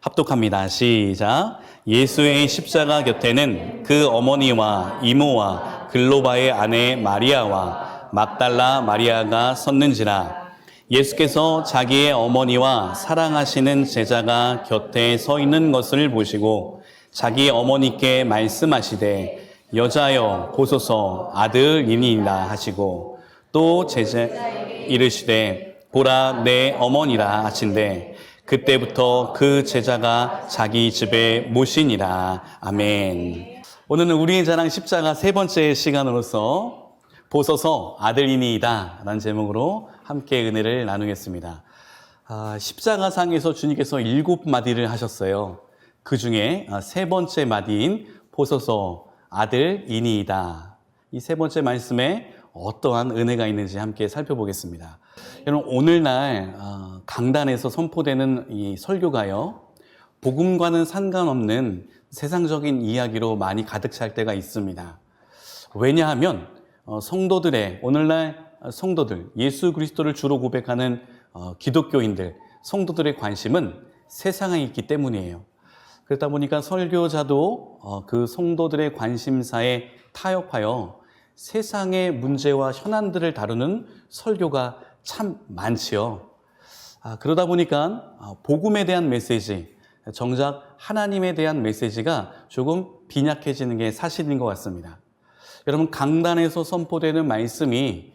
합독합니다. 시작. 예수의 십자가 곁에는 그 어머니와 이모와 글로바의 아내 마리아와 막달라 마리아가 섰는지라. 예수께서 자기의 어머니와 사랑하시는 제자가 곁에 서 있는 것을 보시고 자기 어머니께 말씀하시되 여자여 보소서 아들이니이다 하시고 또 제자 이르시되 보라 내 어머니라 하신대 그때부터 그 제자가 자기 집에 모시니라. 아멘. 오늘은 우리의 자랑 십자가 세 번째 시간으로서 보소서 아들이니이다 라는 제목으로 함께 은혜를 나누겠습니다. 십자가상에서 주님께서 7마디를 하셨어요. 그 중에 세 번째 마디인 보소서 아들이니이다. 이 세 번째 말씀에 어떠한 은혜가 있는지 함께 살펴보겠습니다. 여러분, 오늘날 강단에서 선포되는 이 설교가요, 복음과는 상관없는 세상적인 이야기로 많이 가득 찰 때가 있습니다. 왜냐하면 성도들의, 오늘날 성도들, 예수 그리스도를 주로 고백하는 기독교인들, 성도들의 관심은 세상에 있기 때문이에요. 그렇다 보니까 설교자도 그 성도들의 관심사에 타협하여 세상의 문제와 현안들을 다루는 설교가 참 많지요. 그러다 보니까 복음에 대한 메시지, 정작 하나님에 대한 메시지가 조금 빈약해지는 게 사실인 것 같습니다. 여러분, 강단에서 선포되는 말씀이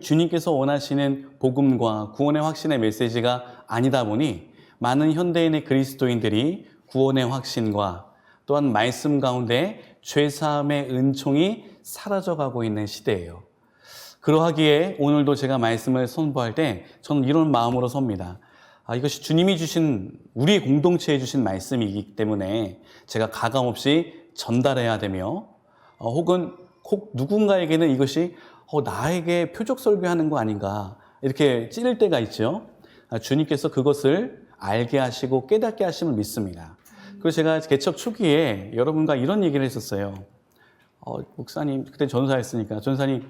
주님께서 원하시는 복음과 구원의 확신의 메시지가 아니다 보니 많은 현대인의 그리스도인들이 구원의 확신과 또한 말씀 가운데 죄사함의 은총이 사라져가고 있는 시대예요. 그러하기에 오늘도 제가 말씀을 선포할 때 저는 이런 마음으로 섭니다. 이것이 주님이 주신, 우리 공동체에 주신 말씀이기 때문에 제가 가감없이 전달해야 되며 혹은 꼭 누군가에게는 이것이 나에게 표적 설교하는 거 아닌가 이렇게 찌를 때가 있죠. 주님께서 그것을 알게 하시고 깨닫게 하심을 믿습니다. 그래서 제가 개척 초기에 여러분과 이런 얘기를 했었어요. 목사님, 그때 전사했으니까, 전사님,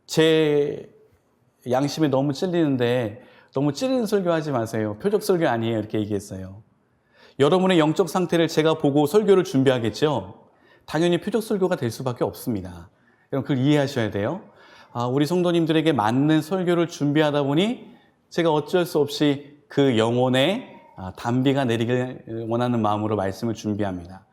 제 양심에 너무 찔리는데 너무 찔리는 설교하지 마세요. 표적 설교 아니에요. 이렇게 얘기했어요. 여러분의 영적 상태를 제가 보고 설교를 준비하겠죠. 당연히 표적 설교가 될 수밖에 없습니다. 여러분, 그걸 이해하셔야 돼요. 우리 성도님들에게 맞는 설교를 준비하다 보니 제가 어쩔 수 없이 그 영혼에 단비가 내리길 원하는 마음으로 말씀을 준비합니다.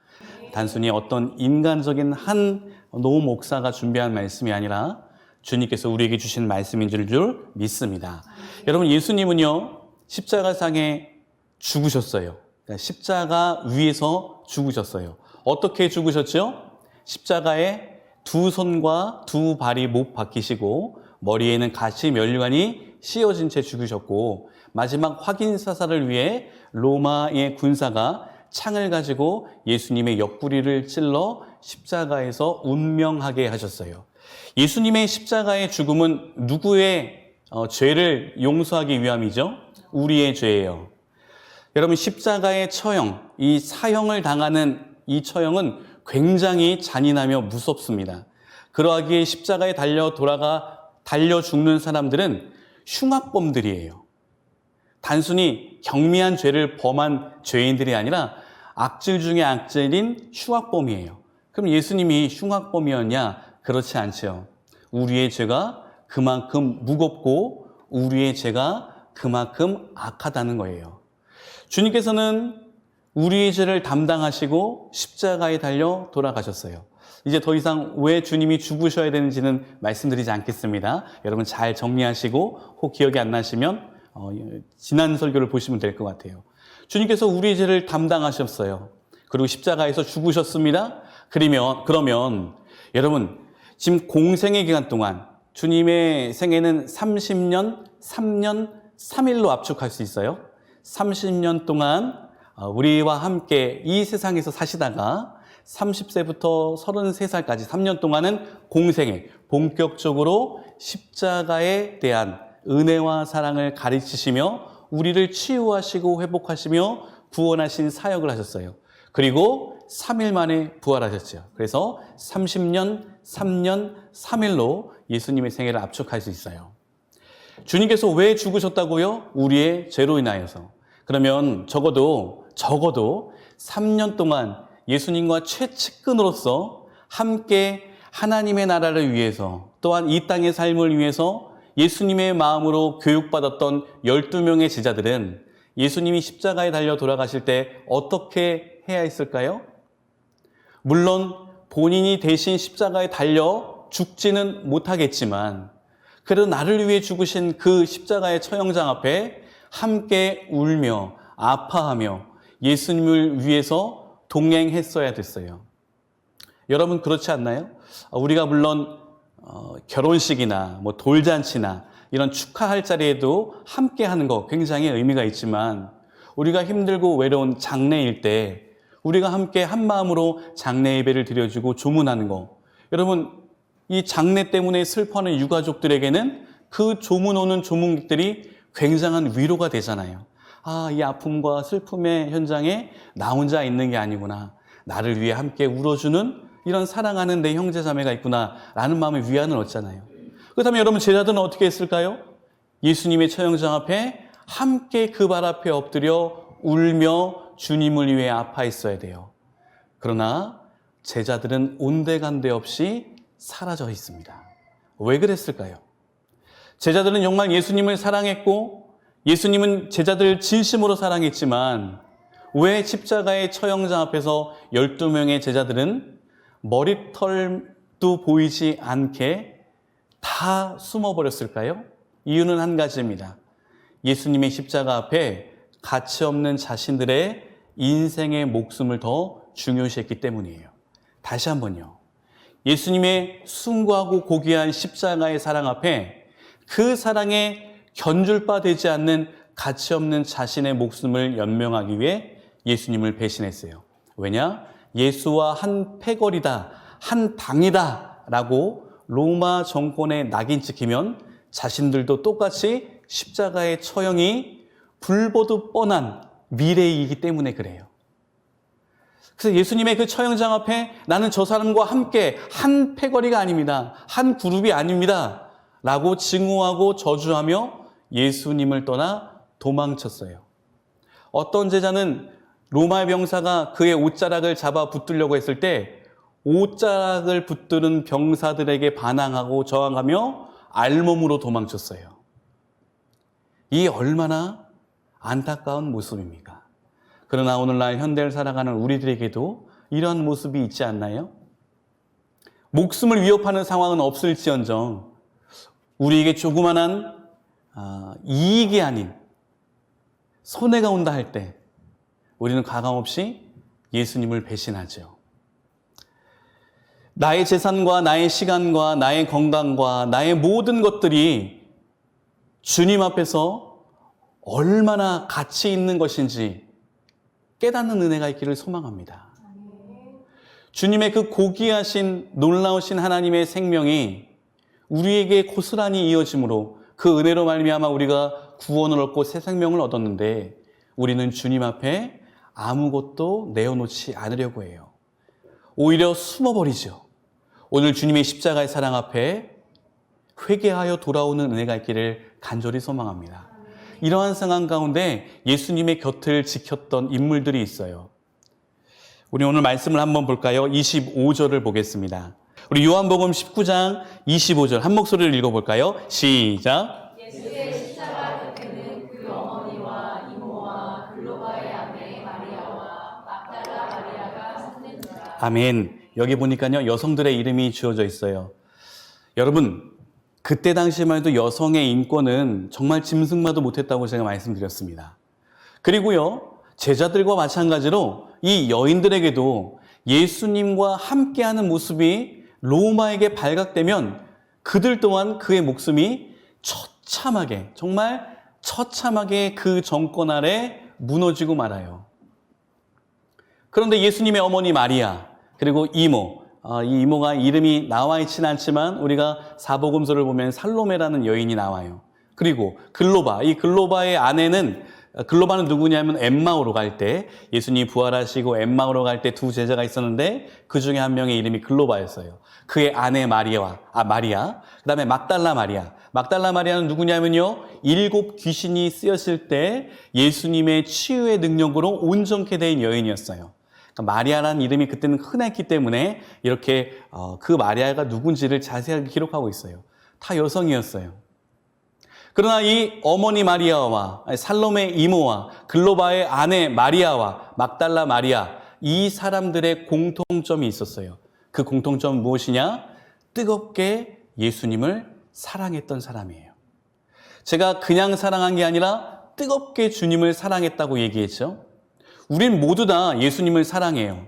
단순히 어떤 인간적인 한 노 목사가 준비한 말씀이 아니라 주님께서 우리에게 주신 말씀인 줄 믿습니다. 여러분, 예수님은요, 십자가상에 죽으셨어요. 그러니까 십자가 위에서 죽으셨어요. 어떻게 죽으셨죠? 십자가에 두 손과 두 발이 못 박히시고 머리에는 가시 면류관이 씌어진 채 죽으셨고 마지막 확인 사살을 위해 로마의 군사가 창을 가지고 예수님의 옆구리를 찔러 십자가에서 운명하게 하셨어요. 예수님의 십자가의 죽음은 누구의 죄를 용서하기 위함이죠? 우리의 죄예요. 여러분, 십자가의 처형, 이 사형을 당하는 이 처형은 굉장히 잔인하며 무섭습니다. 그러하기에 십자가에 달려 죽는 사람들은 흉악범들이에요. 단순히 경미한 죄를 범한 죄인들이 아니라 악질 중에 악질인 흉악범이에요. 그럼 예수님이 흉악범이었냐? 그렇지 않죠. 우리의 죄가 그만큼 무겁고 우리의 죄가 그만큼 악하다는 거예요. 주님께서는 우리의 죄를 담당하시고 십자가에 달려 돌아가셨어요. 이제 더 이상 왜 주님이 죽으셔야 되는지는 말씀드리지 않겠습니다. 여러분 잘 정리하시고 혹 기억이 안 나시면 지난 설교를 보시면 될 것 같아요. 주님께서 우리의 죄를 담당하셨어요. 그리고 십자가에서 죽으셨습니다. 그러면 여러분, 지금 공생의 기간 동안 주님의 생애는 30년, 3년, 3일로 압축할 수 있어요. 30년 동안 우리와 함께 이 세상에서 사시다가 30세부터 33살까지 3년 동안은 공생애, 본격적으로 십자가에 대한 은혜와 사랑을 가르치시며 우리를 치유하시고 회복하시며 구원하신 사역을 하셨어요. 그리고 3일 만에 부활하셨죠. 그래서 30년, 3년, 3일로 예수님의 생애를 압축할 수 있어요. 주님께서 왜 죽으셨다고요? 우리의 죄로 인하여서. 그러면 적어도 3년 동안 예수님과 최측근으로서 함께 하나님의 나라를 위해서 또한 이 땅의 삶을 위해서 예수님의 마음으로 교육받았던 12명의 제자들은 예수님이 십자가에 달려 돌아가실 때 어떻게 해야 했을까요? 물론 본인이 대신 십자가에 달려 죽지는 못하겠지만 그래도 나를 위해 죽으신 그 십자가의 처형장 앞에 함께 울며 아파하며 예수님을 위해서 동행했어야 됐어요. 여러분 그렇지 않나요? 우리가 물론 결혼식이나 돌잔치나 이런 축하할 자리에도 함께 하는 거 굉장히 의미가 있지만 우리가 힘들고 외로운 장례일 때 우리가 함께 한 마음으로 장례 예배를 드려주고 조문하는 거, 여러분 이 장례 때문에 슬퍼하는 유가족들에게는 그 조문 오는 조문객들이 굉장한 위로가 되잖아요. 이 아픔과 슬픔의 현장에 나 혼자 있는 게 아니구나, 나를 위해 함께 울어주는 이런 사랑하는 내 형제 자매가 있구나 라는 마음의 위안을 얻잖아요. 그렇다면 여러분 제자들은 어떻게 했을까요? 예수님의 처형장 앞에 함께 그 발 앞에 엎드려 울며 주님을 위해 아파했어야 돼요. 그러나 제자들은 온데간데 없이 사라져 있습니다. 왜 그랬을까요? 제자들은 정말 예수님을 사랑했고 예수님은 제자들을 진심으로 사랑했지만 왜 십자가의 처형장 앞에서 12명의 제자들은 머리털도 보이지 않게 다 숨어버렸을까요? 이유는 한 가지입니다. 예수님의 십자가 앞에 가치 없는 자신들의 인생의 목숨을 더 중요시했기 때문이에요. 다시 한번요. 예수님의 숭고하고 고귀한 십자가의 사랑 앞에 그 사랑에 견줄 바 되지 않는 가치 없는 자신의 목숨을 연명하기 위해 예수님을 배신했어요. 왜냐? 예수와 한 패거리다, 한 당이다 라고 로마 정권에 낙인 찍히면 자신들도 똑같이 십자가의 처형이 불보듯 뻔한 미래이기 때문에 그래요. 그래서 예수님의 그 처형장 앞에 나는 저 사람과 함께 한 패거리가 아닙니다, 한 그룹이 아닙니다 라고 증오하고 저주하며 예수님을 떠나 도망쳤어요. 어떤 제자는 로마 병사가 그의 옷자락을 잡아 붙들려고 했을 때 옷자락을 붙드는 병사들에게 반항하고 저항하며 알몸으로 도망쳤어요. 이 얼마나 안타까운 모습입니까? 그러나 오늘날 현대를 살아가는 우리들에게도 이러한 모습이 있지 않나요? 목숨을 위협하는 상황은 없을지언정 우리에게 조그만한 이익이 아닌 손해가 온다 할 때 우리는 가감없이 예수님을 배신하죠. 나의 재산과 나의 시간과 나의 건강과 나의 모든 것들이 주님 앞에서 얼마나 가치 있는 것인지 깨닫는 은혜가 있기를 소망합니다. 주님의 그 고귀하신 놀라우신 하나님의 생명이 우리에게 고스란히 이어짐으로 그 은혜로 말미암아 우리가 구원을 얻고 새 생명을 얻었는데 우리는 주님 앞에 아무것도 내어놓지 않으려고 해요. 오히려 숨어버리죠. 오늘 주님의 십자가의 사랑 앞에 회개하여 돌아오는 은혜가 있기를 간절히 소망합니다. 이러한 상황 가운데 예수님의 곁을 지켰던 인물들이 있어요. 우리 오늘 말씀을 한번 볼까요? 25절을 보겠습니다. 우리 요한복음 19장 25절 한 목소리를 읽어볼까요? 시작. 예수의 십자가 곁에는 그 어머니와 이모와 글로바의 아내 마리아와 막달라 마리아가 섰는지라. 아멘. 여기 보니까요 여성들의 이름이 주어져 있어요. 여러분 그때 당시만 해도 여성의 인권은 정말 짐승마도 못했다고 제가 말씀드렸습니다. 그리고요 제자들과 마찬가지로 이 여인들에게도 예수님과 함께하는 모습이 로마에게 발각되면 그들 또한 그의 목숨이 처참하게, 정말 처참하게 그 정권 아래 무너지고 말아요. 그런데 예수님의 어머니 마리아 그리고 이모, 이 이모가 이름이 나와 있지는 않지만 우리가 사복음서를 보면 살로메라는 여인이 나와요. 그리고 글로바, 이 글로바의 아내는 글로바는 누구냐면 엠마오로 갈 때 예수님이 부활하시고 엠마오로 갈 때 두 제자가 있었는데 그 중에 한 명의 이름이 글로바였어요. 그의 아내 마리아, 그다음에 막달라 마리아. 막달라 마리아는 누구냐면요, 7 귀신이 쓰였을 때 예수님의 치유의 능력으로 온전케 된 여인이었어요. 그러니까 마리아라는 이름이 그때는 흔했기 때문에 이렇게 그 마리아가 누군지를 자세하게 기록하고 있어요. 다 여성이었어요. 그러나 이 어머니 마리아와 살로메 이모와 글로바의 아내 마리아와 막달라 마리아, 이 사람들의 공통점이 있었어요. 그 공통점은 무엇이냐? 뜨겁게 예수님을 사랑했던 사람이에요. 제가 그냥 사랑한 게 아니라 뜨겁게 주님을 사랑했다고 얘기했죠. 우린 모두 다 예수님을 사랑해요.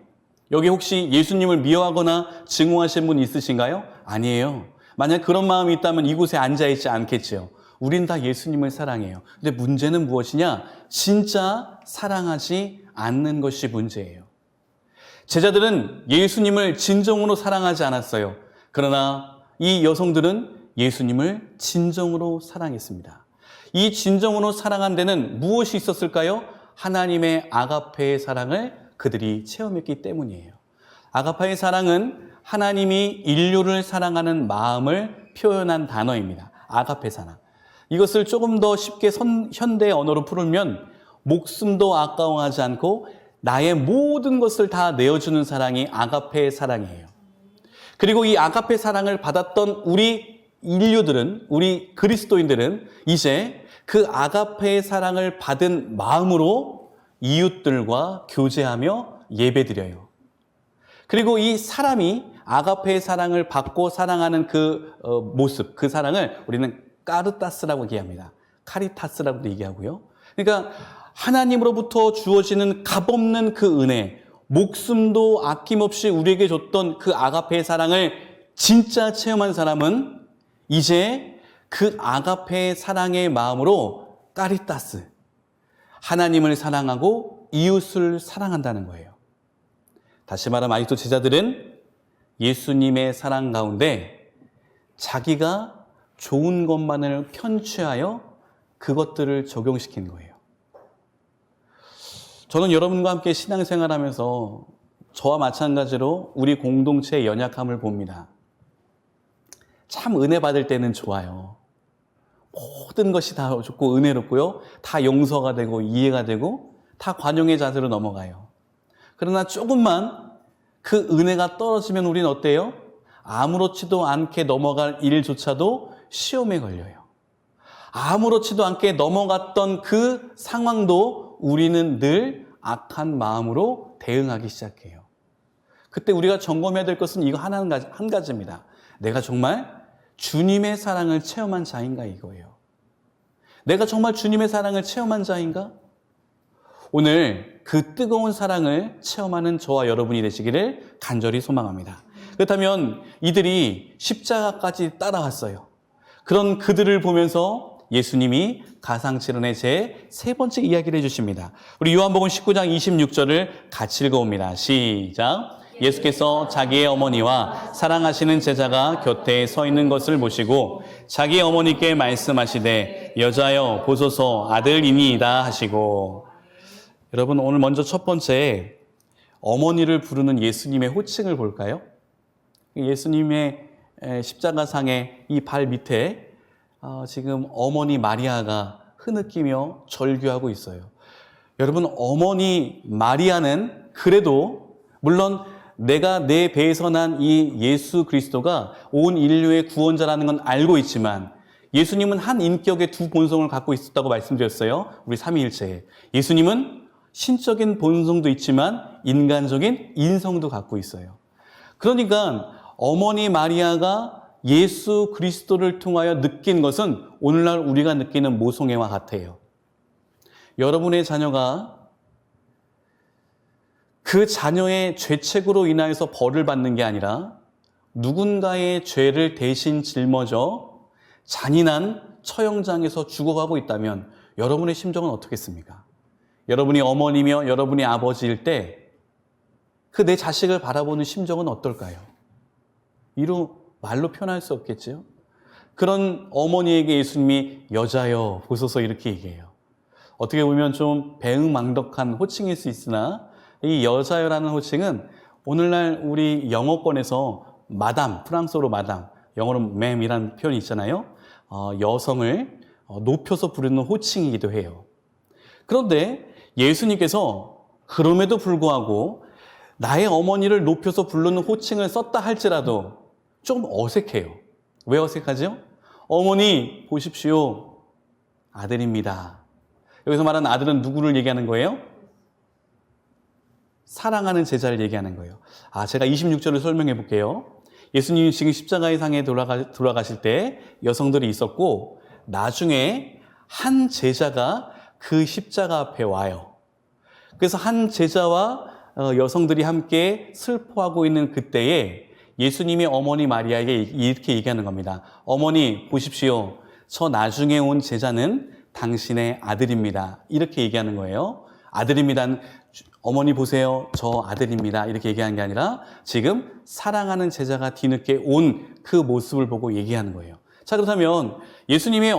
여기 혹시 예수님을 미워하거나 증오하신 분 있으신가요? 아니에요. 만약 그런 마음이 있다면 이곳에 앉아있지 않겠죠. 우린 다 예수님을 사랑해요. 근데 문제는 무엇이냐? 진짜 사랑하지 않는 것이 문제예요. 제자들은 예수님을 진정으로 사랑하지 않았어요. 그러나 이 여성들은 예수님을 진정으로 사랑했습니다. 이 진정으로 사랑한 데는 무엇이 있었을까요? 하나님의 아가페의 사랑을 그들이 체험했기 때문이에요. 아가페의 사랑은 하나님이 인류를 사랑하는 마음을 표현한 단어입니다. 아가페 사랑. 이것을 조금 더 쉽게 현대 언어로 풀면 목숨도 아까워하지 않고 나의 모든 것을 다 내어주는 사랑이 아가페의 사랑이에요. 그리고 이 아가페 사랑을 받았던 우리 인류들은, 우리 그리스도인들은 이제 그 아가페의 사랑을 받은 마음으로 이웃들과 교제하며 예배드려요. 그리고 이 사람이 아가페의 사랑을 받고 사랑하는 그 모습, 그 사랑을 우리는 까르타스라고 얘기합니다. 카리타스라고도 얘기하고요. 그러니까 하나님으로부터 주어지는 값없는 그 은혜, 목숨도 아낌없이 우리에게 줬던 그 아가페의 사랑을 진짜 체험한 사람은 이제 그 아가페의 사랑의 마음으로 까리타스, 하나님을 사랑하고 이웃을 사랑한다는 거예요. 다시 말하면 아직도 제자들은 예수님의 사랑 가운데 자기가 좋은 것만을 편취하여 그것들을 적용시킨 거예요. 저는 여러분과 함께 신앙생활하면서 저와 마찬가지로 우리 공동체의 연약함을 봅니다. 참 은혜 받을 때는 좋아요. 모든 것이 다 좋고 은혜롭고요. 다 용서가 되고 이해가 되고 다 관용의 자세로 넘어가요. 그러나 조금만 그 은혜가 떨어지면 우리는 어때요? 아무렇지도 않게 넘어갈 일조차도 시험에 걸려요. 아무렇지도 않게 넘어갔던 그 상황도 우리는 늘 악한 마음으로 대응하기 시작해요. 그때 우리가 점검해야 될 것은 이거 한 가지입니다. 내가 정말 주님의 사랑을 체험한 자인가 이거예요. 내가 정말 주님의 사랑을 체험한 자인가? 오늘 그 뜨거운 사랑을 체험하는 저와 여러분이 되시기를 간절히 소망합니다. 그렇다면 이들이 십자가까지 따라왔어요. 그런 그들을 보면서 예수님이 가상칠언의 제 3번째 이야기를 해주십니다. 우리 요한복음 19장 26절을 같이 읽어봅니다. 시작. 예수께서 자기의 어머니와 사랑하시는 제자가 곁에 서 있는 것을 보시고 자기 어머니께 말씀하시되 여자여 보소서 아들이니이다 하시고. 여러분, 오늘 먼저 첫 번째 어머니를 부르는 예수님의 호칭을 볼까요? 예수님의 십자가상의 이 발 밑에 지금 어머니 마리아가 흐느끼며 절규하고 있어요. 여러분, 어머니 마리아는 그래도 물론 내가 내 배에서 난 이 예수 그리스도가 온 인류의 구원자라는 건 알고 있지만 예수님은 한 인격의 두 본성을 갖고 있었다고 말씀드렸어요. 우리 삼위일체에. 예수님은 신적인 본성도 있지만 인간적인 인성도 갖고 있어요. 그러니까 어머니 마리아가 예수 그리스도를 통하여 느낀 것은 오늘날 우리가 느끼는 모성애와 같아요. 여러분의 자녀가 그 자녀의 죄책으로 인하여서 벌을 받는 게 아니라 누군가의 죄를 대신 짊어져 잔인한 처형장에서 죽어가고 있다면 여러분의 심정은 어떻겠습니까? 여러분이 어머니며 여러분이 아버지일 때 그 내 자식을 바라보는 심정은 어떨까요? 이루 말로 표현할 수 없겠죠? 그런 어머니에게 예수님이 여자여 보소서 이렇게 얘기해요. 어떻게 보면 좀 배응망덕한 호칭일 수 있으나 이 여자여라는 호칭은 오늘날 우리 영어권에서 마담, 프랑스어로 마담, 영어로 맴이라는 표현이 있잖아요. 여성을 높여서 부르는 호칭이기도 해요. 그런데 예수님께서 그럼에도 불구하고 나의 어머니를 높여서 부르는 호칭을 썼다 할지라도 좀 어색해요. 왜 어색하죠? 어머니 보십시오. 아들입니다. 여기서 말하는 아들은 누구를 얘기하는 거예요? 사랑하는 제자를 얘기하는 거예요. 제가 26절을 설명해 볼게요. 예수님이 지금 십자가의 상에 돌아가실 때 여성들이 있었고 나중에 한 제자가 그 십자가 앞에 와요. 그래서 한 제자와 여성들이 함께 슬퍼하고 있는 그때에 예수님의 어머니 마리아에게 이렇게 얘기하는 겁니다. 어머니 보십시오. 저 나중에 온 제자는 당신의 아들입니다. 이렇게 얘기하는 거예요. 아들입니다. 어머니 보세요. 저 아들입니다. 이렇게 얘기하는 게 아니라 지금 사랑하는 제자가 뒤늦게 온 그 모습을 보고 얘기하는 거예요. 자, 그렇다면 예수님의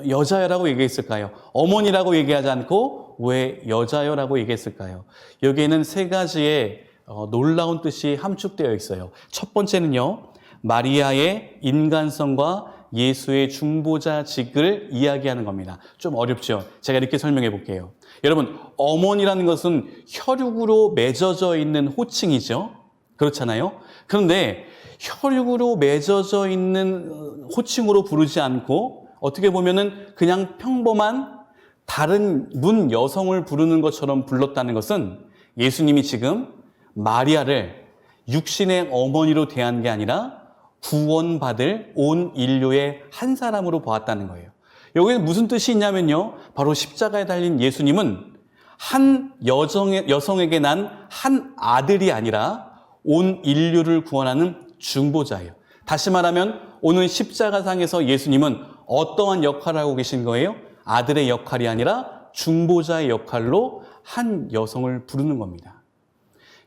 여자여라고 얘기했을까요? 어머니라고 얘기하지 않고 왜 여자여라고 얘기했을까요? 여기에는 세 가지의 놀라운 뜻이 함축되어 있어요. 첫 번째는요, 마리아의 인간성과 예수의 중보자직을 이야기하는 겁니다. 좀 어렵죠? 제가 이렇게 설명해 볼게요. 여러분, 어머니라는 것은 혈육으로 맺어져 있는 호칭이죠. 그렇잖아요? 그런데 혈육으로 맺어져 있는 호칭으로 부르지 않고 어떻게 보면은 그냥 평범한 다른 문 여성을 부르는 것처럼 불렀다는 것은 예수님이 지금 마리아를 육신의 어머니로 대한 게 아니라 구원받을 온 인류의 한 사람으로 보았다는 거예요. 여기는 무슨 뜻이 있냐면요. 바로 십자가에 달린 예수님은 한 여성에게 난 한 아들이 아니라 온 인류를 구원하는 중보자예요. 다시 말하면 오늘 십자가상에서 예수님은 어떠한 역할을 하고 계신 거예요? 아들의 역할이 아니라 중보자의 역할로 한 여성을 부르는 겁니다.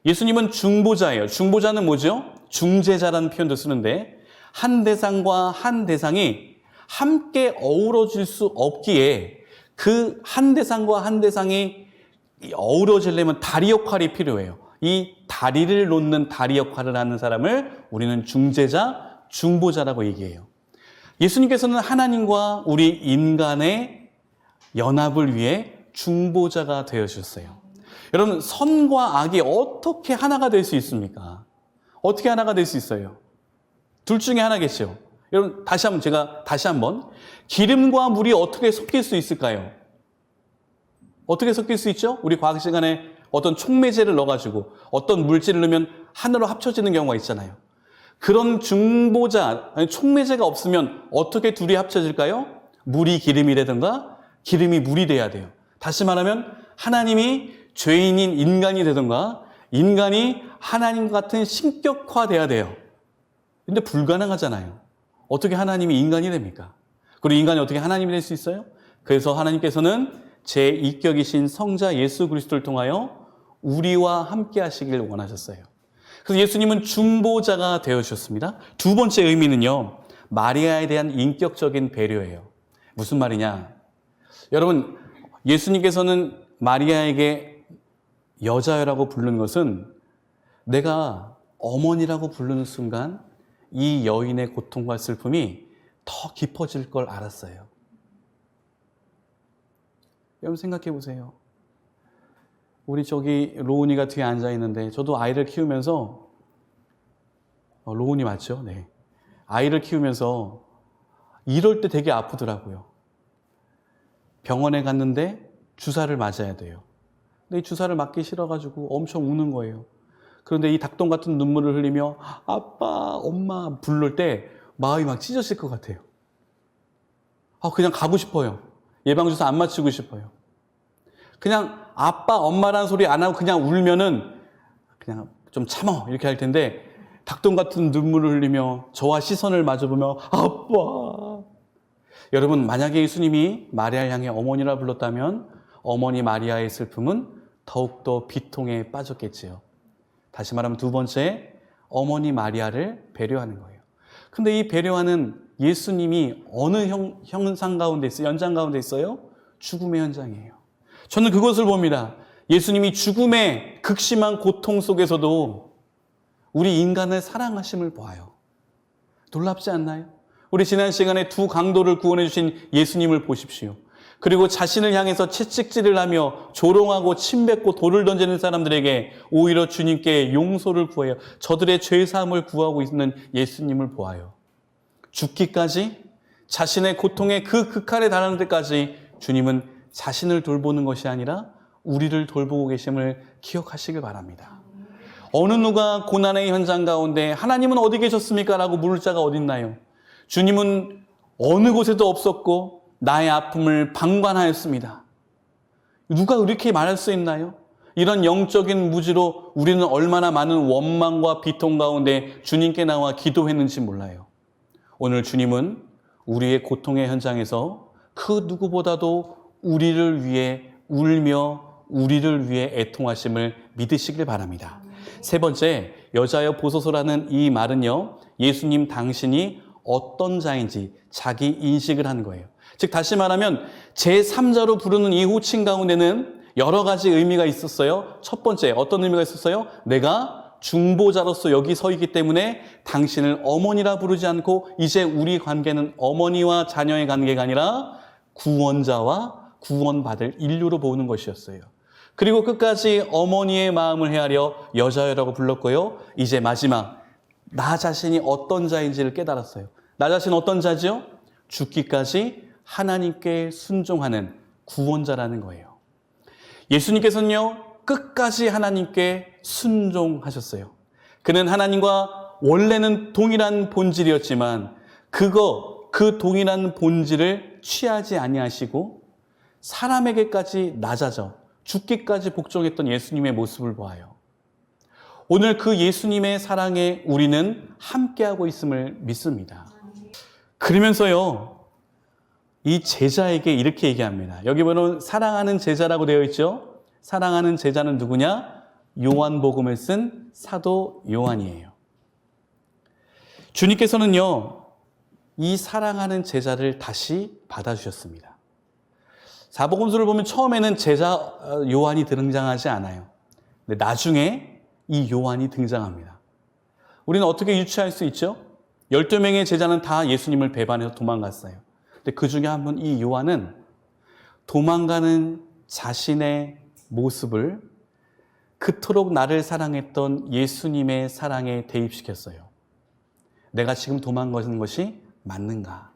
예수님은 중보자예요. 중보자는 뭐죠? 중재자라는 표현도 쓰는데 한 대상과 한 대상이 함께 어우러질 수 없기에 그 한 대상과 한 대상이 어우러지려면 다리 역할이 필요해요. 이 다리를 놓는 다리 역할을 하는 사람을 우리는 중재자, 중보자라고 얘기해요. 예수님께서는 하나님과 우리 인간의 연합을 위해 중보자가 되어주셨어요. 여러분, 선과 악이 어떻게 하나가 될 수 있습니까? 어떻게 하나가 될 수 있어요? 둘 중에 하나겠죠. 여러분, 다시 한번 기름과 물이 어떻게 섞일 수 있을까요? 어떻게 섞일 수 있죠? 우리 과학 시간에 어떤 촉매제를 넣어가지고 어떤 물질을 넣으면 하나로 합쳐지는 경우가 있잖아요. 그런 중보자, 촉매제가 없으면 어떻게 둘이 합쳐질까요? 물이 기름이라든가 기름이 물이 돼야 돼요. 다시 말하면 하나님이 죄인인 인간이 되든가 인간이 하나님 같은 신격화돼야 돼요. 근데 불가능하잖아요. 어떻게 하나님이 인간이 됩니까? 그리고 인간이 어떻게 하나님이 될 수 있어요? 그래서 하나님께서는 제2격이신 성자 예수 그리스도를 통하여 우리와 함께 하시길 원하셨어요. 그래서 예수님은 중보자가 되어주셨습니다. 두 번째 의미는요, 마리아에 대한 인격적인 배려예요. 무슨 말이냐? 여러분, 예수님께서는 마리아에게 여자여라고 부르는 것은 내가 어머니라고 부르는 순간 이 여인의 고통과 슬픔이 더 깊어질 걸 알았어요. 여러분 생각해 보세요. 우리 저기 로운이가 뒤에 앉아 있는데 저도 아이를 키우면서 로운이 맞죠? 네. 아이를 키우면서 이럴 때 되게 아프더라고요. 병원에 갔는데 주사를 맞아야 돼요. 근데 이 주사를 맞기 싫어가지고 엄청 우는 거예요. 그런데 이 닭똥 같은 눈물을 흘리며 아빠, 엄마 부를 때 마음이 막 찢어질 것 같아요. 그냥 가고 싶어요. 예방주사 안 맞추고 싶어요. 그냥 아빠, 엄마라는 소리 안 하고 그냥 울면은 그냥 좀 참어 이렇게 할 텐데 닭똥 같은 눈물을 흘리며 저와 시선을 마주보며 아빠. 여러분, 만약에 예수님이 마리아를 향해 어머니라 불렀다면 어머니 마리아의 슬픔은 더욱더 비통에 빠졌겠지요. 다시 말하면 두 번째, 어머니 마리아를 배려하는 거예요. 근데 이 배려하는 예수님이 어느 현상 가운데 있어요? 연장 가운데 있어요? 죽음의 현장이에요. 저는 그것을 봅니다. 예수님이 죽음의 극심한 고통 속에서도 우리 인간을 사랑하심을 보아요. 놀랍지 않나요? 우리 지난 시간에 두 강도를 구원해 주신 예수님을 보십시오. 그리고 자신을 향해서 채찍질을 하며 조롱하고 침뱉고 돌을 던지는 사람들에게 오히려 주님께 용서를 구해요. 저들의 죄사함을 구하고 있는 예수님을 보아요. 죽기까지 자신의 고통의 그 극한에 달하는 데까지 주님은 자신을 돌보는 것이 아니라 우리를 돌보고 계심을 기억하시길 바랍니다. 어느 누가 고난의 현장 가운데 하나님은 어디 계셨습니까? 라고 물을 자가 어딨나요? 주님은 어느 곳에도 없었고 나의 아픔을 방관하였습니다. 누가 이렇게 말할 수 있나요? 이런 영적인 무지로 우리는 얼마나 많은 원망과 비통 가운데 주님께 나와 기도했는지 몰라요. 오늘 주님은 우리의 고통의 현장에서 그 누구보다도 우리를 위해 울며 우리를 위해 애통하심을 믿으시길 바랍니다. 세 번째, 여자여 보소서라는 이 말은요, 예수님 당신이 어떤 자인지 자기 인식을 하는 거예요. 즉 다시 말하면 제3자로 부르는 이 호칭 가운데는 여러 가지 의미가 있었어요. 첫 번째, 어떤 의미가 있었어요? 내가 중보자로서 여기 서 있기 때문에 당신을 어머니라 부르지 않고 이제 우리 관계는 어머니와 자녀의 관계가 아니라 구원자와 구원받을 인류로 보는 것이었어요. 그리고 끝까지 어머니의 마음을 헤아려 여자여라고 불렀고요. 이제 마지막, 나 자신이 어떤 자인지를 깨달았어요. 나 자신은 어떤 자지요? 죽기까지 하나님께 순종하는 구원자라는 거예요. 예수님께서는요, 끝까지 하나님께 순종하셨어요. 그는 하나님과 원래는 동일한 본질이었지만 그 동일한 본질을 취하지 아니하시고 사람에게까지 낮아져 죽기까지 복종했던 예수님의 모습을 보아요. 오늘 그 예수님의 사랑에 우리는 함께하고 있음을 믿습니다. 그러면서요, 이 제자에게 이렇게 얘기합니다. 여기 보면 사랑하는 제자라고 되어 있죠. 사랑하는 제자는 누구냐? 요한복음을 쓴 사도 요한이에요. 주님께서는요, 이 사랑하는 제자를 다시 받아주셨습니다. 사복음서를 보면 처음에는 제자 요한이 등장하지 않아요. 근데 나중에 이 요한이 등장합니다. 우리는 어떻게 유추할 수 있죠? 12명의 제자는 다 예수님을 배반해서 도망갔어요. 근데 그 중에 한 분, 이 요한은 도망가는 자신의 모습을 그토록 나를 사랑했던 예수님의 사랑에 대입시켰어요. 내가 지금 도망가는 것이 맞는가?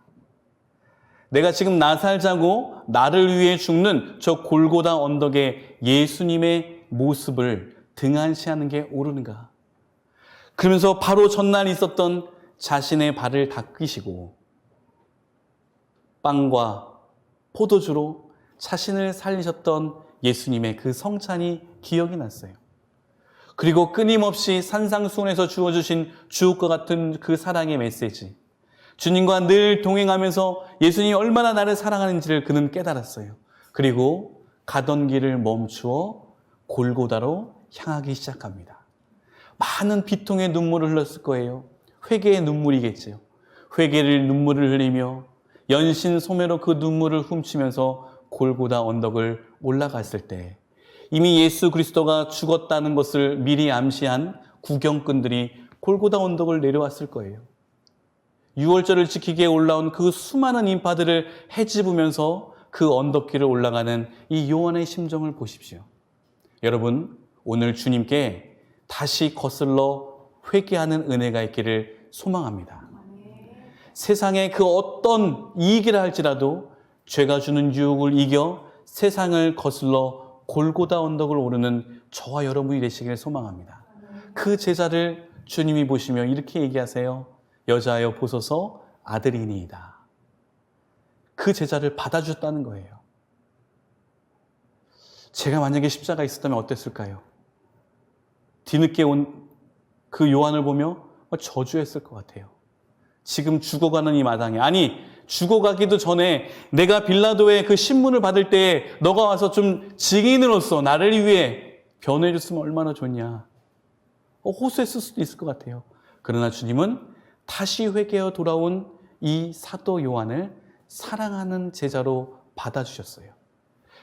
내가 지금 나 살자고 나를 위해 죽는 저 골고다 언덕의 예수님의 모습을 등한시하는 게 옳은가? 그러면서 바로 전날 있었던 자신의 발을 닦으시고 빵과 포도주로 자신을 살리셨던 예수님의 그 성찬이 기억이 났어요. 그리고 끊임없이 산상수훈에서 주어주신 주옥과 같은 그 사랑의 메시지, 주님과 늘 동행하면서 예수님이 얼마나 나를 사랑하는지를 그는 깨달았어요. 그리고 가던 길을 멈추어 골고다로 향하기 시작합니다. 많은 비통의 눈물을 흘렸을 거예요. 회개의 눈물이겠죠. 회개를 눈물을 흘리며 연신 소매로 그 눈물을 훔치면서 골고다 언덕을 올라갔을 때 이미 예수 그리스도가 죽었다는 것을 미리 암시한 구경꾼들이 골고다 언덕을 내려왔을 거예요. 유월절을 지키기에 올라온 그 수많은 인파들을 헤집으면서 그 언덕길을 올라가는 이 요한의 심정을 보십시오. 여러분, 오늘 주님께 다시 거슬러 회개하는 은혜가 있기를 소망합니다. 세상의 그 어떤 이익이라 할지라도 죄가 주는 유혹을 이겨 세상을 거슬러 골고다 언덕을 오르는 저와 여러분이 되시기를 소망합니다. 그 제자를 주님이 보시며 이렇게 얘기하세요. 여자여 보소서 아들이니이다. 그 제자를 받아주셨다는 거예요. 제가 만약에 십자가에 있었다면 어땠을까요? 뒤늦게 온 그 요한을 보며 저주했을 것 같아요. 지금 죽어가는 이 마당에, 아니 죽어가기도 전에 내가 빌라도의 그 신문을 받을 때에 너가 와서 좀 증인으로서 나를 위해 변호해줬으면 얼마나 좋냐. 호소했을 수도 있을 것 같아요. 그러나 주님은 다시 회개하여 돌아온 이 사도 요한을 사랑하는 제자로 받아주셨어요.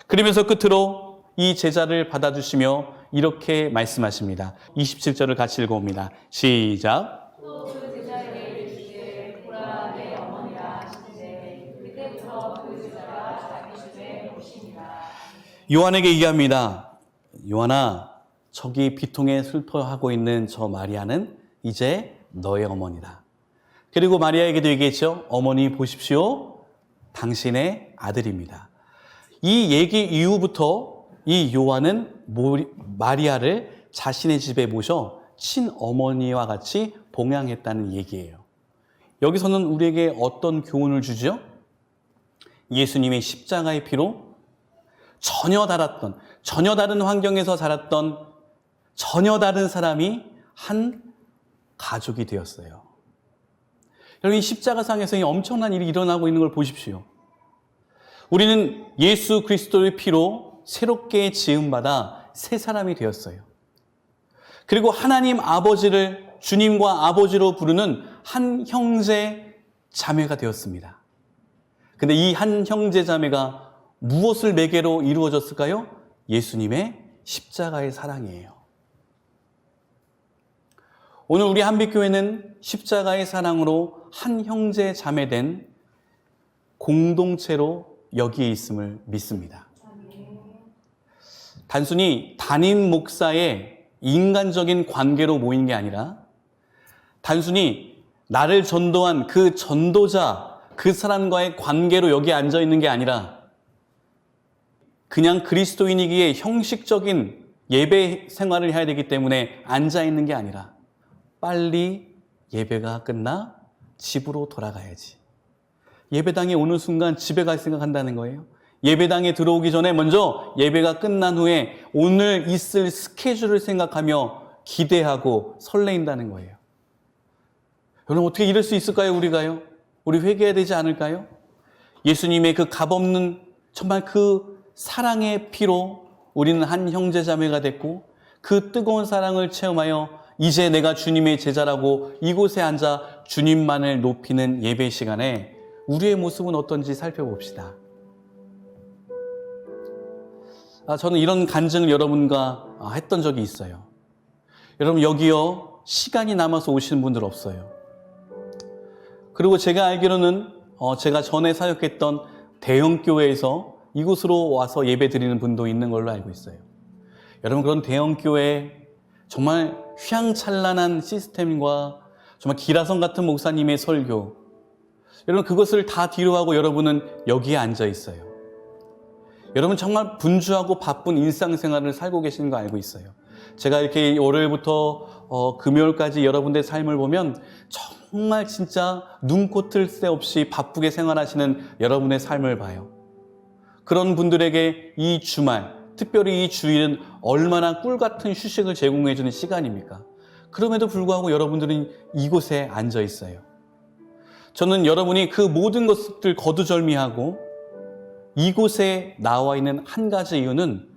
그러면서 끝으로 이 제자를 받아주시며 이렇게 말씀하십니다. 27절을 같이 읽어봅니다. 시작. 또 그 제자에게 이르시되 보라 내 어머니라 하시되 그때부터 그 제자가 자기 집에 오시니라. 요한에게 얘기합니다. 요한아, 저기 비통에 슬퍼하고 있는 저 마리아는 이제 너의 어머니다. 그리고 마리아에게도 얘기했죠. 어머니 보십시오. 당신의 아들입니다. 이 얘기 이후부터 이 요한은 마리아를 자신의 집에 모셔 친어머니와 같이 봉양했다는 얘기예요. 여기서는 우리에게 어떤 교훈을 주죠? 예수님의 십자가의 피로 전혀 다른 환경에서 자랐던 전혀 다른 사람이 한 가족이 되었어요. 여러분, 이 십자가상에서 이 엄청난 일이 일어나고 있는 걸 보십시오. 우리는 예수 그리스도의 피로 새롭게 지음받아 새 사람이 되었어요. 그리고 하나님 아버지를 주님과 아버지로 부르는 한 형제 자매가 되었습니다. 근데 이 한 형제 자매가 무엇을 매개로 이루어졌을까요? 예수님의 십자가의 사랑이에요. 오늘 우리 한빛교회는 십자가의 사랑으로 한 형제 자매된 공동체로 여기에 있음을 믿습니다. 단순히 담임 목사의 인간적인 관계로 모인 게 아니라 단순히 나를 전도한 그 전도자, 그 사람과의 관계로 여기에 앉아 있는 게 아니라 그냥 그리스도인이기에 형식적인 예배 생활을 해야 되기 때문에 앉아 있는 게 아니라 빨리 예배가 끝나 집으로 돌아가야지. 예배당에 오는 순간 집에 갈 생각한다는 거예요. 예배당에 들어오기 전에 먼저 예배가 끝난 후에 오늘 있을 스케줄을 생각하며 기대하고 설레인다는 거예요. 여러분, 어떻게 이럴 수 있을까요, 우리가요? 우리 회개해야 되지 않을까요? 예수님의 그 값없는 정말 그 사랑의 피로 우리는 한 형제자매가 됐고 그 뜨거운 사랑을 체험하여 이제 내가 주님의 제자라고 이곳에 앉아 주님만을 높이는 예배 시간에 우리의 모습은 어떤지 살펴봅시다. 저는 이런 간증을 여러분과 했던 적이 있어요. 여러분, 여기요 시간이 남아서 오시는 분들 없어요. 그리고 제가 알기로는 제가 전에 사역했던 대형교회에서 이곳으로 와서 예배 드리는 분도 있는 걸로 알고 있어요. 여러분, 그런 대형교회 정말 휘황찬란한 시스템과 정말 기라성 같은 목사님의 설교, 여러분 그것을 다 뒤로 하고 여러분은 여기에 앉아 있어요. 여러분 정말 분주하고 바쁜 일상생활을 살고 계시는 거 알고 있어요. 제가 이렇게 월요일부터 금요일까지 여러분들의 삶을 보면 정말 진짜 눈코 뜰 새 없이 바쁘게 생활하시는 여러분의 삶을 봐요. 그런 분들에게 이 주말, 특별히 이 주일은 얼마나 꿀같은 휴식을 제공해 주는 시간입니까? 그럼에도 불구하고 여러분들은 이곳에 앉아 있어요. 저는 여러분이 그 모든 것들 거두절미하고 이곳에 나와 있는 한 가지 이유는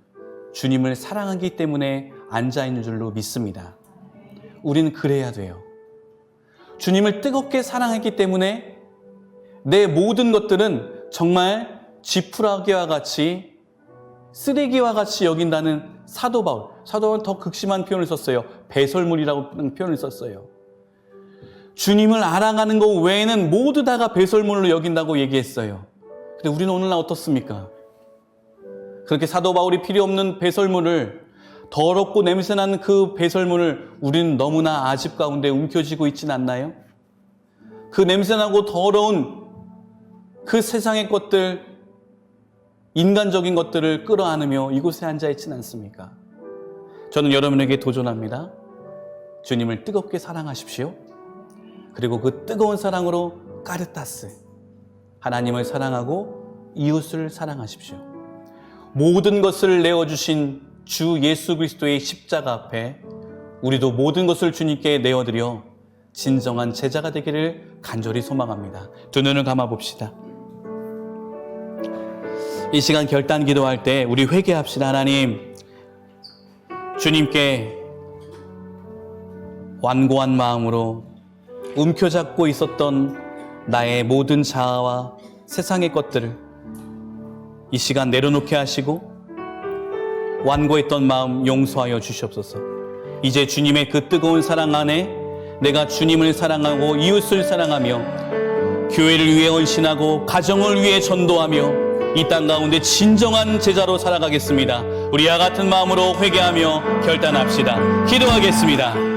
주님을 사랑하기 때문에 앉아 있는 줄로 믿습니다. 우리는 그래야 돼요. 주님을 뜨겁게 사랑했기 때문에 내 모든 것들은 정말 지푸라기와 같이 쓰레기와 같이 여긴다는 사도 바울. 사도 바울은 더 극심한 표현을 썼어요. 배설물이라고 표현을 썼어요. 주님을 알아가는 것 외에는 모두 다가 배설물로 여긴다고 얘기했어요. 근데 우리는 오늘날 어떻습니까? 그렇게 사도 바울이 필요 없는 배설물을, 더럽고 냄새나는 그 배설물을 우리는 너무나 아집 가운데 움켜쥐고 있진 않나요? 그 냄새나고 더러운 그 세상의 것들, 인간적인 것들을 끌어안으며 이곳에 앉아있진 않습니까? 저는 여러분에게 도전합니다. 주님을 뜨겁게 사랑하십시오. 그리고 그 뜨거운 사랑으로 까르타스, 하나님을 사랑하고 이웃을 사랑하십시오. 모든 것을 내어주신 주 예수 그리스도의 십자가 앞에 우리도 모든 것을 주님께 내어드려 진정한 제자가 되기를 간절히 소망합니다. 두 눈을 감아봅시다. 이 시간 결단 기도할 때 우리 회개합시다. 하나님, 주님께 완고한 마음으로 움켜잡고 있었던 나의 모든 자아와 세상의 것들을 이 시간 내려놓게 하시고 완고했던 마음 용서하여 주시옵소서. 이제 주님의 그 뜨거운 사랑 안에 내가 주님을 사랑하고 이웃을 사랑하며 교회를 위해 헌신하고 가정을 위해 전도하며 이 땅 가운데 진정한 제자로 살아가겠습니다. 우리 이와 같은 마음으로 회개하며 결단합시다. 기도하겠습니다.